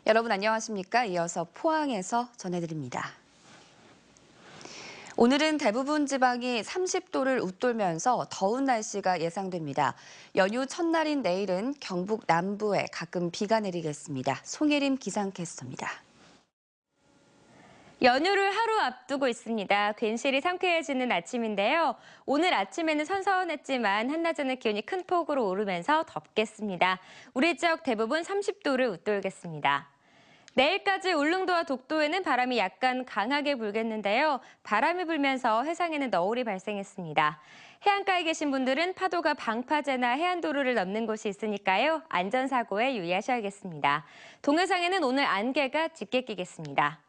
여러분 안녕하십니까? 이어서 포항에서 전해드립니다. 오늘은 대부분 지방이 30도를 웃돌면서 더운 날씨가 예상됩니다. 연휴 첫날인 내일은 경북 남부에 가끔 비가 내리겠습니다. 송혜림 기상캐스터입니다. 연휴를 하루 앞두고 있습니다. 괜시리 상쾌해지는 아침인데요. 오늘 아침에는 선선했지만 한낮에는 기온이 큰 폭으로 오르면서 덥겠습니다. 우리 지역 대부분 30도를 웃돌겠습니다. 내일까지 울릉도와 독도에는 바람이 약간 강하게 불겠는데요. 바람이 불면서 해상에는 너울이 발생했습니다. 해안가에 계신 분들은 파도가 방파제나 해안도로를 넘는 곳이 있으니까요. 안전사고에 유의하셔야겠습니다. 동해상에는 오늘 안개가 짙게 끼겠습니다.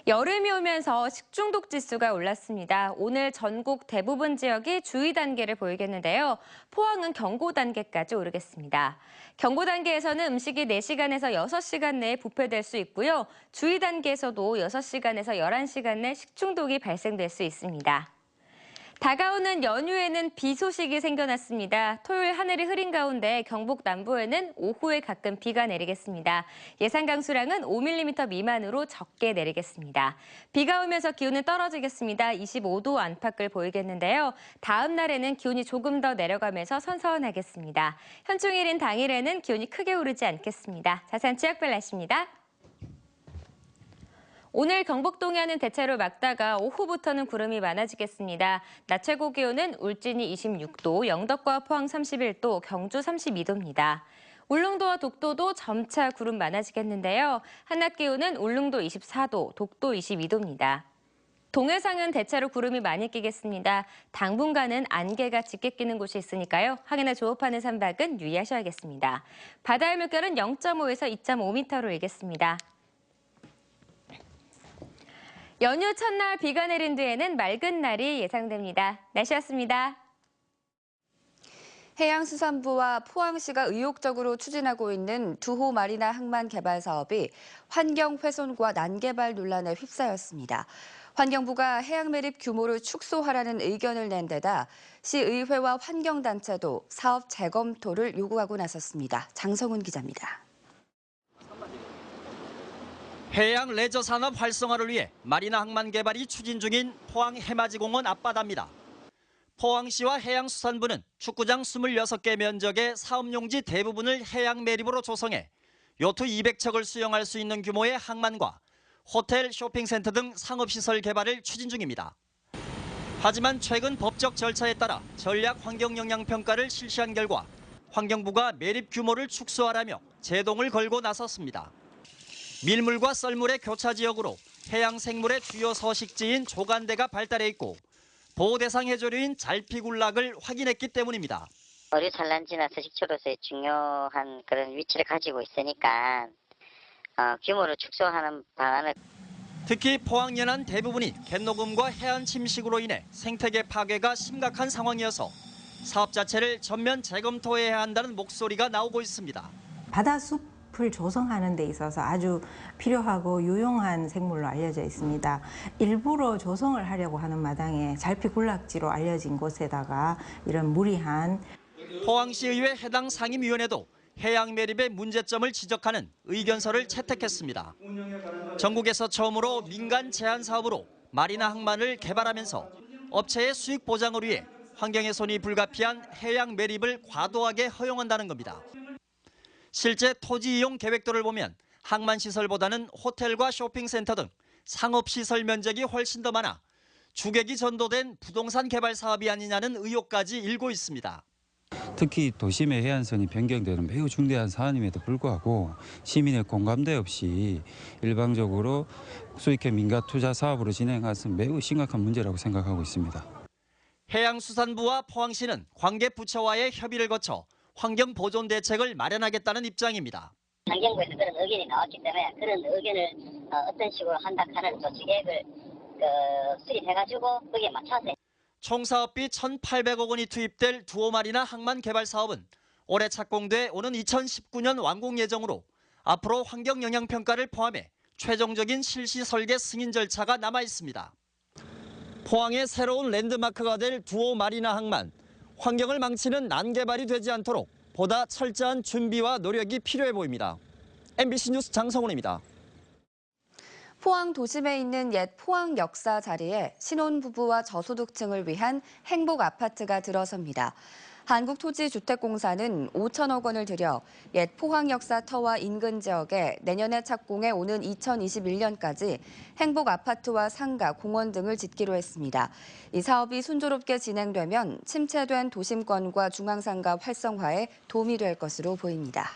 여름이 오면서 식중독 지수가 올랐습니다. 오늘 전국 대부분 지역이 주의 단계를 보이겠는데요. 포항은 경고 단계까지 오르겠습니다. 경고 단계에서는 음식이 4시간에서 6시간 내에 부패될 수 있고요. 주의 단계에서도 6시간에서 11시간 내 식중독이 발생될 수 있습니다. 다가오는 연휴에는 비 소식이 생겨났습니다. 토요일 하늘이 흐린 가운데 경북 남부에는 오후에 가끔 비가 내리겠습니다. 예상 강수량은 5mm 미만으로 적게 내리겠습니다. 비가 오면서 기온은 떨어지겠습니다. 25도 안팎을 보이겠는데요. 다음 날에는 기온이 조금 더 내려가면서 선선하겠습니다. 현충일인 당일에는 기온이 크게 오르지 않겠습니다. 자세한 지역별 날씨입니다. 오늘 경북 동해안은 대체로 맑다가 오후부터는 구름이 많아지겠습니다. 낮 최고 기온은 울진이 26도, 영덕과 포항 31도, 경주 32도입니다. 울릉도와 독도도 점차 구름 많아지겠는데요. 한낮 기온은 울릉도 24도, 독도 22도입니다. 동해상은 대체로 구름이 많이 끼겠습니다. 당분간은 안개가 짙게 끼는 곳이 있으니까요. 항해나 조업하는 선박은 유의하셔야겠습니다. 바다의 물결은 0.5에서 2.5m로 일겠습니다. 연휴 첫날 비가 내린 뒤에는 맑은 날이 예상됩니다. 날씨였습니다. 해양수산부와 포항시가 의욕적으로 추진하고 있는 두호 마리나 항만 개발 사업이 환경 훼손과 난개발 논란에 휩싸였습니다. 환경부가 해양 매립 규모를 축소하라는 의견을 낸 데다 시의회와 환경단체도 사업 재검토를 요구하고 나섰습니다. 장성훈 기자입니다. 해양 레저 산업 활성화를 위해 마리나 항만 개발이 추진 중인 포항 해맞이공원 앞바다입니다. 포항시와 해양수산부는 축구장 26개 면적의 사업용지 대부분을 해양 매립으로 조성해 요트 200척을 수용할 수 있는 규모의 항만과 호텔, 쇼핑센터 등 상업시설 개발을 추진 중입니다. 하지만 최근 법적 절차에 따라 전략 환경영향평가를 실시한 결과 환경부가 매립 규모를 축소하라며 제동을 걸고 나섰습니다. 밀물과 썰물의 교차 지역으로 해양 생물의 주요 서식지인 조간대가 발달해 있고 보호 대상 해조류인 잘피굴락을 확인했기 때문입니다. 어류 산란지나 서식처로서의 중요한 그런 위치를 가지고 있으니까 규모를 축소하는 방안을. 특히 포항 연안 대부분이 갯녹음과 해안 침식으로 인해 생태계 파괴가 심각한 상황이어서 사업 자체를 전면 재검토해야 한다는 목소리가 나오고 있습니다. 바다숲 을 조성하는 데 있어서 아주 필요하고 유용한 생물로 알려져 있습니다. 일부러 조성을 하려고 하는 마당에 잘피굴락지로 알려진 곳에다가 이런 무리한. 포항시의회 해당 상임위원회도 해양 매립의 문제점을 지적하는 의견서를 채택했습니다. 전국에서 처음으로 민간 제한 사업으로 마리나 항만을 개발하면서 업체의 수익 보장을 위해 환경의 손이 불가피한 해양 매립을 과도하게 허용한다는 겁니다. 실제 토지 이용 계획도를 보면 항만 시설보다는 호텔과 쇼핑센터 등 상업시설 면적이 훨씬 더 많아 주객이 전도된 부동산 개발 사업이 아니냐는 의혹까지 일고 있습니다. 특히 도심의 해안선이 변경되는 매우 중대한 사안임에도 불구하고 시민의 공감대 없이 일방적으로 수익형 민가 투자 사업으로 진행한 것은 매우 심각한 문제라고 생각하고 있습니다. 해양수산부와 포항시는 관계 부처와의 협의를 거쳐 환경 보존 대책을 마련하겠다는 입장입니다. 환경부에서 그런 의견이 나왔기 때문에 그런 의견을 어떤 식으로 한다 하는 조치 계획을 수립해가지고 거기에 맞춰서. 총 사업비 1,800억 원이 투입될 두호 마리나 항만 개발 사업은 올해 착공돼 오는 2019년 완공 예정으로 앞으로 환경 영향 평가를 포함해 최종적인 실시 설계 승인 절차가 남아 있습니다. 포항의 새로운 랜드마크가 될 두호 마리나 항만. 환경을 망치는 난개발이 되지 않도록 보다 철저한 준비와 노력이 필요해 보입니다. MBC 뉴스 장성훈입니다. 포항 도심에 있는 옛 포항 역사 자리에 신혼부부와 저소득층을 위한 행복 아파트가 들어섭니다. 한국토지주택공사는 5천억 원을 들여 옛 포항 역사터와 인근 지역에 내년에 착공해 오는 2021년까지 행복 아파트와 상가, 공원 등을 짓기로 했습니다. 이 사업이 순조롭게 진행되면 침체된 도심권과 중앙상가 활성화에 도움이 될 것으로 보입니다.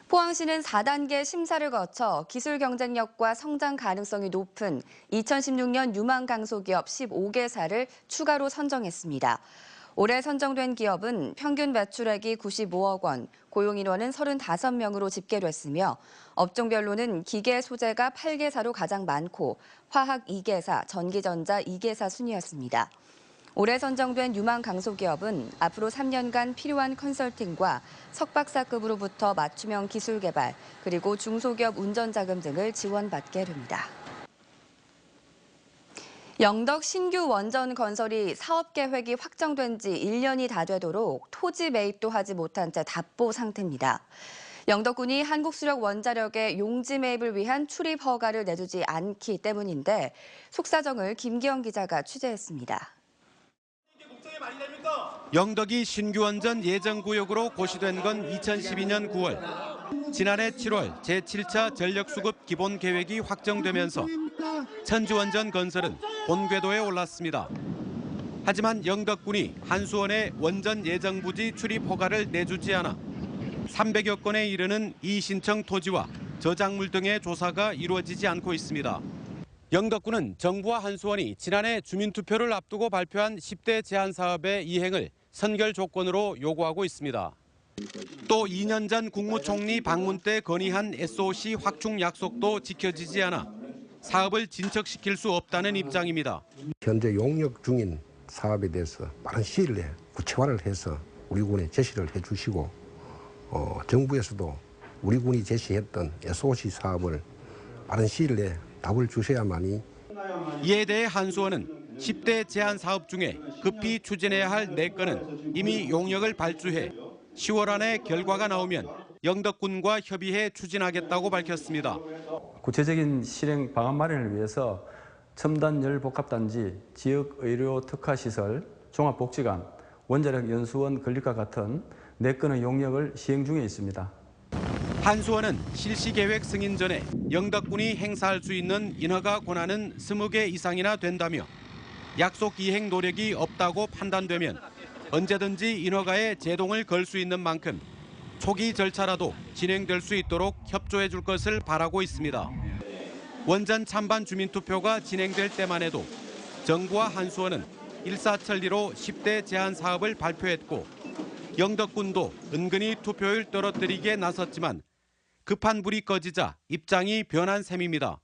포항시는 4단계 심사를 거쳐 기술 경쟁력과 성장 가능성이 높은 2016년 유망 강소기업 15개사를 추가로 선정했습니다. 올해 선정된 기업은 평균 매출액이 95억 원, 고용 인원은 35명으로 집계됐으며 업종별로는 기계 소재가 8개사로 가장 많고 화학 2개사, 전기전자 2개사 순이었습니다. 올해 선정된 유망 강소기업은 앞으로 3년간 필요한 컨설팅과 석박사급으로부터 맞춤형 기술 개발, 그리고 중소기업 운전자금 등을 지원받게 됩니다. 영덕 신규 원전 건설이 사업 계획이 확정된 지 1년이 다 되도록 토지 매입도 하지 못한 채 답보 상태입니다. 영덕군이 한국수력원자력의 용지 매입을 위한 출입 허가를 내주지 않기 때문인데 속사정을 김기영 기자가 취재했습니다. 영덕이 신규 원전 예정구역으로 고시된 건 2012년 9월. 지난해 7월 제7차 전력수급 기본계획이 확정되면서 천주원전 건설은 본궤도에 올랐습니다. 하지만 영덕군이 한수원의 원전 예정부지 출입 허가를 내주지 않아 300여 건에 이르는 이의신청 토지와 저작물 등의 조사가 이루어지지 않고 있습니다. 영덕군은 정부와 한수원이 지난해 주민투표를 앞두고 발표한 10대 제한 사업의 이행을 선결 조건으로 요구하고 있습니다. 또 2년 전 국무총리 방문 때 건의한 SOC 확충 약속도 지켜지지 않아 사업을 진척시킬 수 없다는 입장입니다. 현재 용역 중인 사업에 대해서 빠른 시일 내에 구체화를 해서 우리 군에 제시를 해주시고 정부에서도 우리 군이 제시했던 SOC 사업을 빠른 시일 내에 답을 주셔야만이. 이에 대해 한수원은 10대 제한 사업 중에 급히 추진해야 할 4건은 이미 용역을 발주해 10월 안에 결과가 나오면 영덕군과 협의해 추진하겠다고 밝혔습니다. 구체적인 실행 방안 마련을 위해서 첨단 열복합단지, 지역의료 특화시설, 종합복지관, 원자력 연수원 건립과 같은 4건의 용역을 시행 중에 있습니다. 한수원은 실시계획 승인 전에 영덕군이 행사할 수 있는 인허가 권한은 20개 이상이나 된다며 약속 이행 노력이 없다고 판단되면 언제든지 인허가에 제동을 걸 수 있는 만큼 초기 절차라도 진행될 수 있도록 협조해 줄 것을 바라고 있습니다. 원전 찬반 주민투표가 진행될 때만 해도 정부와 한수원은 일사천리로 10대 제한 사업을 발표했고 영덕군도 은근히 투표율 떨어뜨리기에 나섰지만 급한 불이 꺼지자 입장이 변한 셈입니다.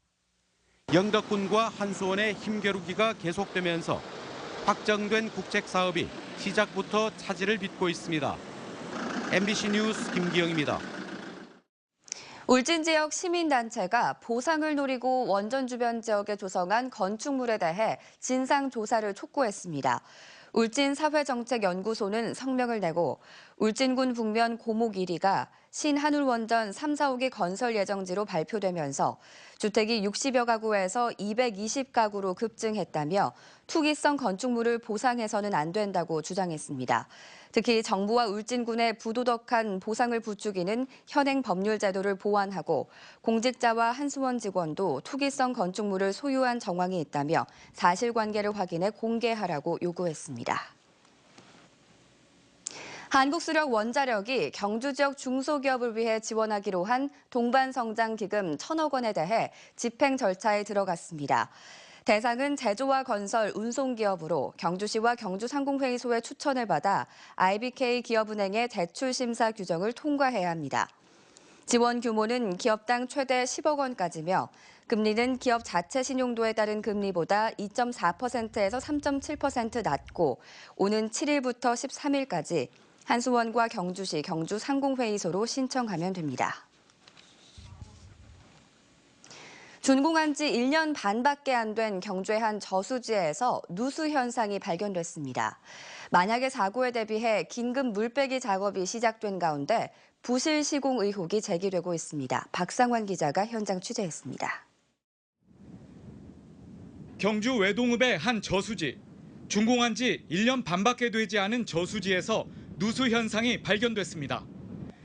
영덕군과 한수원의 힘겨루기가 계속되면서 확정된 국책 사업이 시작부터 차질을 빚고 있습니다. MBC 뉴스 김기영입니다. 울진 지역 시민단체가 보상을 노리고 원전 주변 지역에 조성한 건축물에 대해 진상조사를 촉구했습니다. 울진사회정책연구소는 성명을 내고 울진군 북면 고목 1위가 신한울원전 3, 4호기 건설 예정지로 발표되면서 주택이 60여 가구에서 220가구로 급증했다며 투기성 건축물을 보상해서는 안 된다고 주장했습니다. 특히 정부와 울진군의 부도덕한 보상을 부추기는 현행 법률 제도를 보완하고 공직자와 한수원 직원도 투기성 건축물을 소유한 정황이 있다며 사실관계를 확인해 공개하라고 요구했습니다. 한국수력원자력이 경주 지역 중소기업을 위해 지원하기로 한 동반성장기금 1,000억 원에 대해 집행 절차에 들어갔습니다. 대상은 제조와 건설, 운송기업으로 경주시와 경주상공회의소의 추천을 받아 IBK 기업은행의 대출 심사 규정을 통과해야 합니다. 지원 규모는 기업당 최대 10억 원까지며 금리는 기업 자체 신용도에 따른 금리보다 2.4%에서 3.7% 낮고 오는 7일부터 13일까지 한수원과 경주시, 경주상공회의소로 신청하면 됩니다. 준공한 지 1년 반밖에 안 된 경주의 한 저수지에서 누수 현상이 발견됐습니다. 만약의 사고에 대비해 긴급 물빼기 작업이 시작된 가운데 부실 시공 의혹이 제기되고 있습니다. 박상환 기자가 현장 취재했습니다. 경주 외동읍의 한 저수지. 준공한 지 1년 반밖에 되지 않은 저수지에서 누수 현상이 발견됐습니다.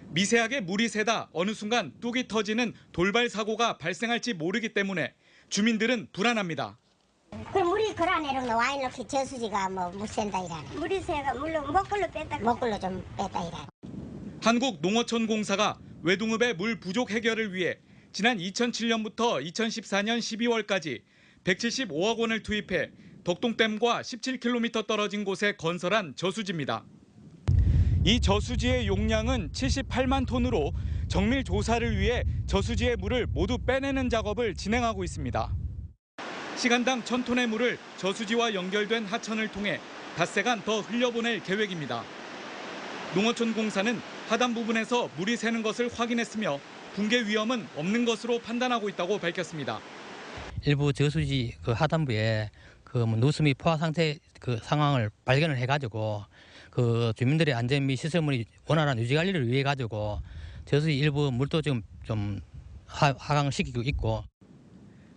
미세하게 물이 새다 어느 순간 뚝이 터지는 돌발 사고가 발생할지 모르기 때문에 주민들은 불안합니다. 그 물이 그라 내려오는 와인 이렇게 저수지가 물 샌다 이라네. 물이 새가 물로 먹걸로 뺐다. 먹걸로 좀 뺐다 이라네. 한국농어촌공사가 외동읍의 물 부족 해결을 위해 지난 2007년부터 2014년 12월까지 175억 원을 투입해 덕동댐과 17km 떨어진 곳에 건설한 저수지입니다. 이 저수지의 용량은 78만 톤으로 정밀 조사를 위해 저수지의 물을 모두 빼내는 작업을 진행하고 있습니다. 시간당 1000톤의 물을 저수지와 연결된 하천을 통해 닷새간 더 흘려보낼 계획입니다. 농어촌공사는 하단 부분에서 물이 새는 것을 확인했으며 붕괴 위험은 없는 것으로 판단하고 있다고 밝혔습니다. 일부 저수지 하단부에 누수 및 포화 상태 상황을 발견을 해가지고 주민들의 안전 및 시설물이 원활한 유지 관리를 위해 가지고 저수지 일부 물도 지금 좀 하강시키고 있고.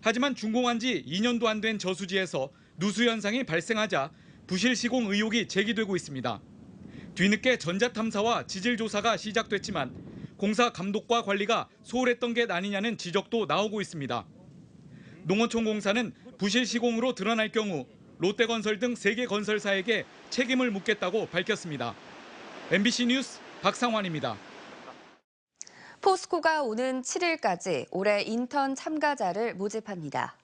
하지만 준공한 지 2년도 안 된 저수지에서 누수 현상이 발생하자 부실 시공 의혹이 제기되고 있습니다. 뒤늦게 전자탐사와 지질조사가 시작됐지만 공사 감독과 관리가 소홀했던 게 아니냐는 지적도 나오고 있습니다. 농어촌공사는 부실 시공으로 드러날 경우 롯데건설 등 3개 건설사에게 책임을 묻겠다고 밝혔습니다. MBC 뉴스 박상환입니다. 포스코가 오는 7일까지 올해 인턴 참가자를 모집합니다.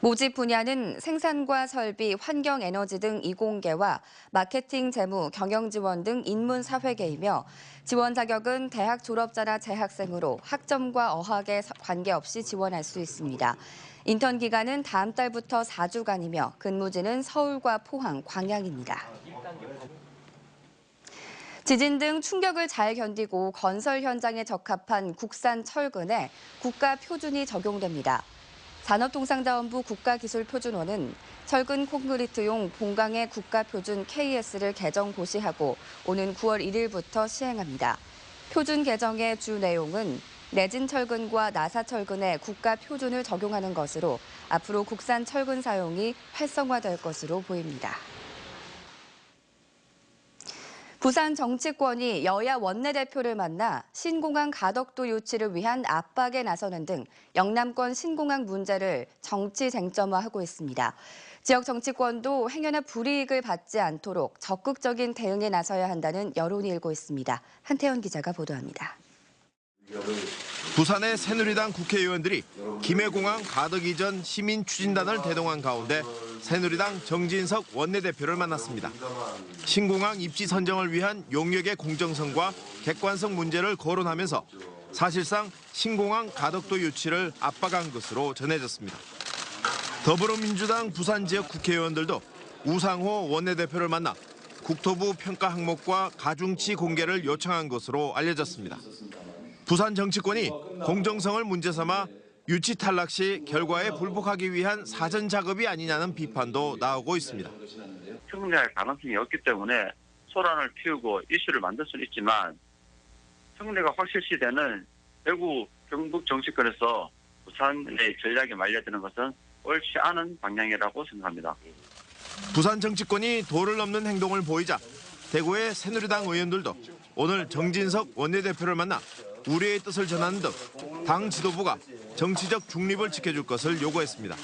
모집 분야는 생산과 설비, 환경에너지 등 이공계와 마케팅, 재무, 경영지원 등 인문사회계이며 지원 자격은 대학 졸업자나 재학생으로 학점과 어학에 관계없이 지원할 수 있습니다. 인턴 기간은 다음 달부터 4주간이며 근무지는 서울과 포항, 광양입니다. 지진 등 충격을 잘 견디고 건설 현장에 적합한 국산 철근에 국가 표준이 적용됩니다. 산업통상자원부 국가기술표준원은 철근 콘크리트용 본강의 국가표준 KS를 개정 고시하고 오는 9월 1일부터 시행합니다. 표준 개정의 주 내용은 내진 철근과 나사 철근에 국가 표준을 적용하는 것으로 앞으로 국산 철근 사용이 활성화될 것으로 보입니다. 부산 정치권이 여야 원내대표를 만나 신공항 가덕도 유치를 위한 압박에 나서는 등 영남권 신공항 문제를 정치 쟁점화하고 있습니다. 지역 정치권도 행여나 불이익을 받지 않도록 적극적인 대응에 나서야 한다는 여론이 일고 있습니다. 한태현 기자가 보도합니다. 부산의 새누리당 국회의원들이 김해공항 가덕 이전 시민 추진단을 대동한 가운데 새누리당 정진석 원내대표를 만났습니다. 신공항 입지 선정을 위한 용역의 공정성과 객관성 문제를 거론하면서 사실상 신공항 가덕도 유치를 압박한 것으로 전해졌습니다. 더불어민주당 부산 지역 국회의원들도 우상호 원내대표를 만나 국토부 평가 항목과 가중치 공개를 요청한 것으로 알려졌습니다. 부산 정치권이 공정성을 문제 삼아 유치 탈락 시 결과에 불복하기 위한 사전 작업이 아니냐는 비판도 나오고 있습니다. 승리할 가능성이 없기 때문에 소란을 피우고 이슈를 만들 수는 있지만 승리가 확실시되는 대구 경북 정치권에서 부산의 전략에 말려드는 것은 옳지 않은 방향이라고 생각합니다. 부산 정치권이 도를 넘는 행동을 보이자 대구의 새누리당 의원들도 오늘 정진석 원내대표를 만나 우려의 뜻을 전하는 등 당 지도부가 정치적 중립을 지켜줄 것을 요구했습니다.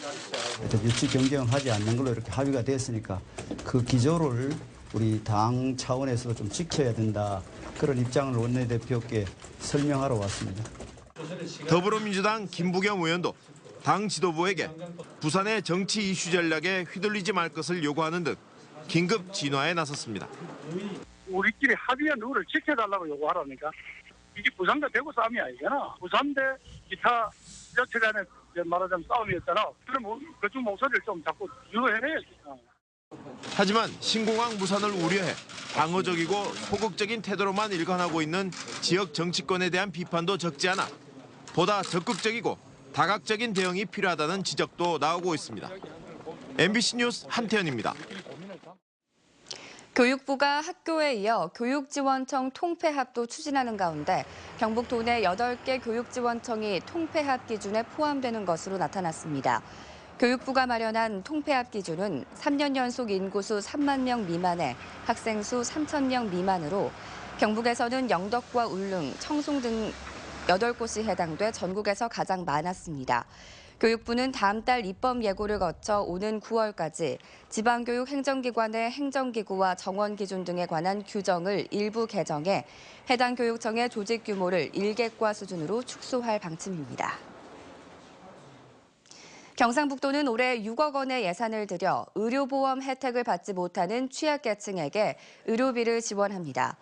유치 경쟁을 하지 않는 걸로 이렇게 합의가 됐으니까 그 기조를 우리 당 차원에서 좀 지켜야 된다. 그런 입장을 원내대표께 설명하러 왔습니다. 더불어민주당 김부겸 의원도 당 지도부에게 부산의 정치 이슈 전략에 휘둘리지 말 것을 요구하는 등 긴급 진화에 나섰습니다. 우리끼리 합의한 룰을 지켜달라고 요구하라니까. 이게 부산과 대구 싸움이 아니잖아. 부산 대 기타 지자체 간의 말하자면 싸움이었잖아. 그럼 그쪽 목소리를 좀 자꾸 유도해내야지. 하지만 신공항 무산을 우려해 방어적이고 소극적인 태도로만 일관하고 있는 지역 정치권에 대한 비판도 적지 않아 보다 적극적이고 다각적인 대응이 필요하다는 지적도 나오고 있습니다. MBC 뉴스 한태현입니다. 교육부가 학교에 이어 교육지원청 통폐합도 추진하는 가운데 경북 도내 8개 교육지원청이 통폐합 기준에 포함되는 것으로 나타났습니다. 교육부가 마련한 통폐합 기준은 3년 연속 인구수 3만 명 미만의 학생 수 3천 명 미만으로 경북에서는 영덕과 울릉, 청송 등 8곳이 해당돼 전국에서 가장 많았습니다. 교육부는 다음 달 입법 예고를 거쳐 오는 9월까지 지방교육 행정기관의 행정기구와 정원 기준 등에 관한 규정을 일부 개정해 해당 교육청의 조직 규모를 1개과 수준으로 축소할 방침입니다. 경상북도는 올해 6억 원의 예산을 들여 의료보험 혜택을 받지 못하는 취약계층에게 의료비를 지원합니다.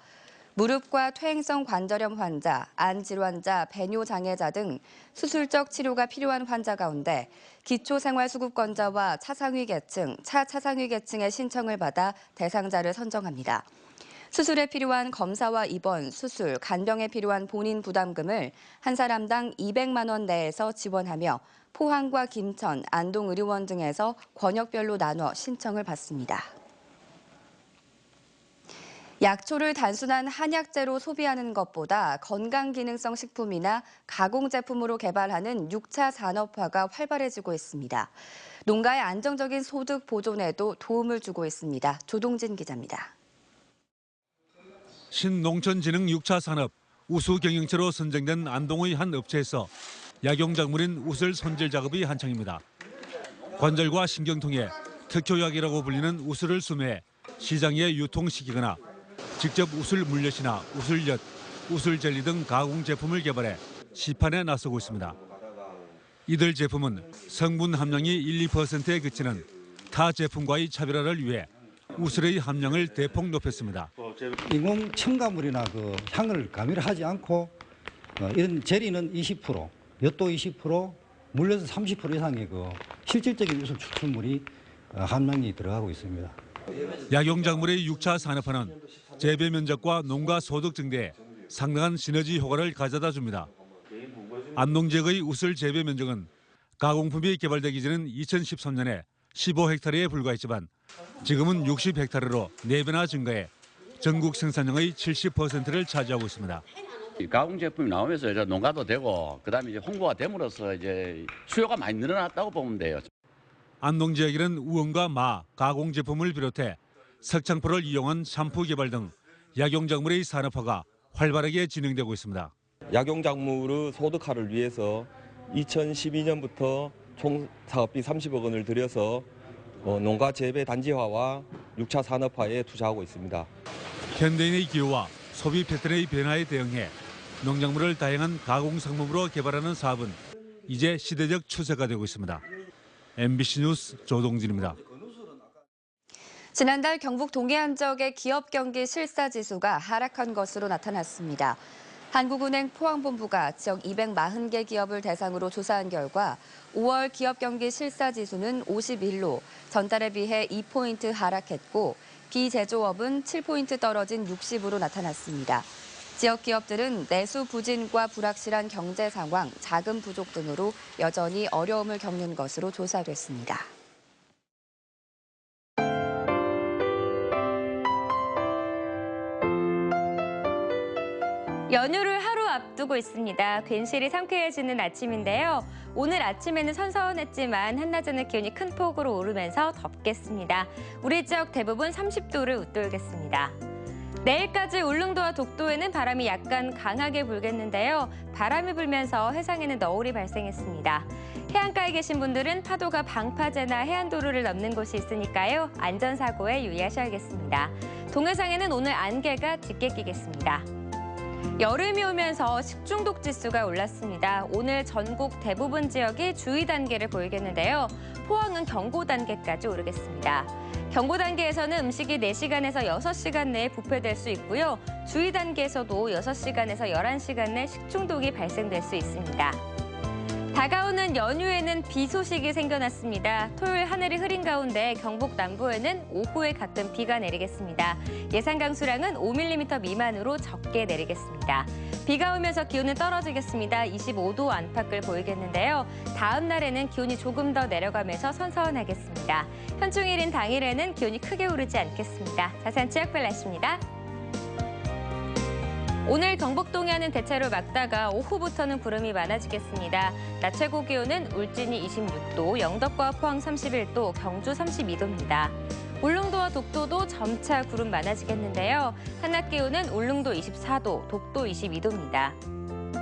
무릎과 퇴행성 관절염 환자, 안질환자, 배뇨장애자 등 수술적 치료가 필요한 환자 가운데 기초생활수급권자와 차상위 계층, 차차상위 계층의 신청을 받아 대상자를 선정합니다. 수술에 필요한 검사와 입원, 수술, 간병에 필요한 본인 부담금을 한 사람당 200만 원 내에서 지원하며 포항과 김천, 안동의료원 등에서 권역별로 나눠 신청을 받습니다. 약초를 단순한 한약재로 소비하는 것보다 건강기능성 식품이나 가공제품으로 개발하는 6차 산업화가 활발해지고 있습니다. 농가의 안정적인 소득 보존에도 도움을 주고 있습니다. 조동진 기자입니다. 신농촌진흥 6차 산업 우수 경영체로 선정된 안동의 한 업체에서 약용작물인 웃을 손질 작업이 한창입니다. 관절과 신경통에 특효약이라고 불리는 웃을을 수매해 시장에 유통시키거나 직접 웃을 물엿이나 웃을엿, 웃을 젤리 등 가공 제품을 개발해 시판에 나서고 있습니다. 이들 제품은 성분 함량이 1~2%에 그치는 타 제품과의 차별화를 위해 웃을의 함량을 대폭 높였습니다. 인공 첨가물이나 향을 가미를 하지 않고 이런 젤리는 20%, 엿도 20%, 물엿은 30% 이상의 실질적인 웃을 추출물이 함량이 들어가고 있습니다. 약용작물의 6차 산업화는 재배 면적과 농가 소득 증대에 상당한 시너지 효과를 가져다 줍니다. 안동 지역의 웃을 재배 면적은 가공품이 개발되기 전인 2013년에 15헥타르에 불과했지만 지금은 60헥타르로 4배나 증가해 전국 생산량의 70%를 차지하고 있습니다. 가공 제품이 나오면서 이제 농가도 되고 그다음에 이제 홍보가 됨으로써 이제 수요가 많이 늘어났다고 보면 돼요. 안동 지역에는 우엉과 마, 가공 제품을 비롯해 석창포를 이용한 샴푸 개발 등 약용작물의 산업화가 활발하게 진행되고 있습니다. 약용작물의 소득화를 위해서 2012년부터 총 사업비 30억 원을 들여서 농가 재배 단지화와 6차 산업화에 투자하고 있습니다. 현대인의 기호와 소비 패턴의 변화에 대응해 농작물을 다양한 가공 상품으로 개발하는 사업은 이제 시대적 추세가 되고 있습니다. MBC 뉴스 조동진입니다. 지난달 경북 동해안 지역의 기업 경기 실사 지수가 하락한 것으로 나타났습니다. 한국은행 포항본부가 지역 240개 기업을 대상으로 조사한 결과 5월 기업 경기 실사 지수는 51로 전달에 비해 2포인트 하락했고 비제조업은 7포인트 떨어진 60으로 나타났습니다. 지역 기업들은 내수 부진과 불확실한 경제 상황, 자금 부족 등으로 여전히 어려움을 겪는 것으로 조사됐습니다. 연휴를 하루 앞두고 있습니다. 괜시리 상쾌해지는 아침인데요. 오늘 아침에는 선선했지만 한낮에는 기온이 큰 폭으로 오르면서 덥겠습니다. 우리 지역 대부분 30도를 웃돌겠습니다. 내일까지 울릉도와 독도에는 바람이 약간 강하게 불겠는데요. 바람이 불면서 해상에는 너울이 발생했습니다. 해안가에 계신 분들은 파도가 방파제나 해안도로를 넘는 곳이 있으니까요. 안전사고에 유의하셔야겠습니다. 동해상에는 오늘 안개가 짙게 끼겠습니다. 여름이 오면서 식중독 지수가 올랐습니다. 오늘 전국 대부분 지역이 주의 단계를 보이겠는데요. 포항은 경고 단계까지 오르겠습니다. 경고 단계에서는 음식이 4시간에서 6시간 내에 부패될 수 있고요. 주의 단계에서도 6시간에서 11시간 내 식중독이 발생될 수 있습니다. 다가오는 연휴에는 비 소식이 생겨났습니다. 토요일 하늘이 흐린 가운데 경북 남부에는 오후에 가끔 비가 내리겠습니다. 예상 강수량은 5mm 미만으로 적게 내리겠습니다. 비가 오면서 기온은 떨어지겠습니다. 25도 안팎을 보이겠는데요. 다음 날에는 기온이 조금 더 내려가면서 선선하겠습니다. 현충일인 당일에는 기온이 크게 오르지 않겠습니다. 자세한 지역별 날씨입니다. 오늘 경북 동해안은 대체로 맑다가 오후부터는 구름이 많아지겠습니다. 낮 최고 기온은 울진이 26도, 영덕과 포항 31도, 경주 32도입니다. 울릉도와 독도도 점차 구름 많아지겠는데요. 한낮 기온은 울릉도 24도, 독도 22도입니다.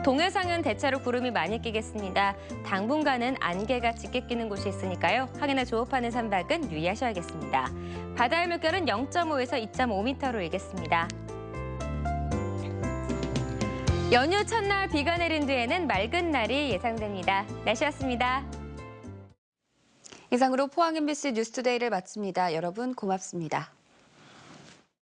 동해상은 대체로 구름이 많이 끼겠습니다. 당분간은 안개가 짙게 끼는 곳이 있으니까요. 항해나 조업하는 선박은 유의하셔야겠습니다. 바다의 물결은 0.5에서 2.5m로 일겠습니다. 연휴 첫날 비가 내린 뒤에는 맑은 날이 예상됩니다. 날씨였습니다. 이상으로 포항 MBC 뉴스투데이를 마칩니다. 여러분 고맙습니다.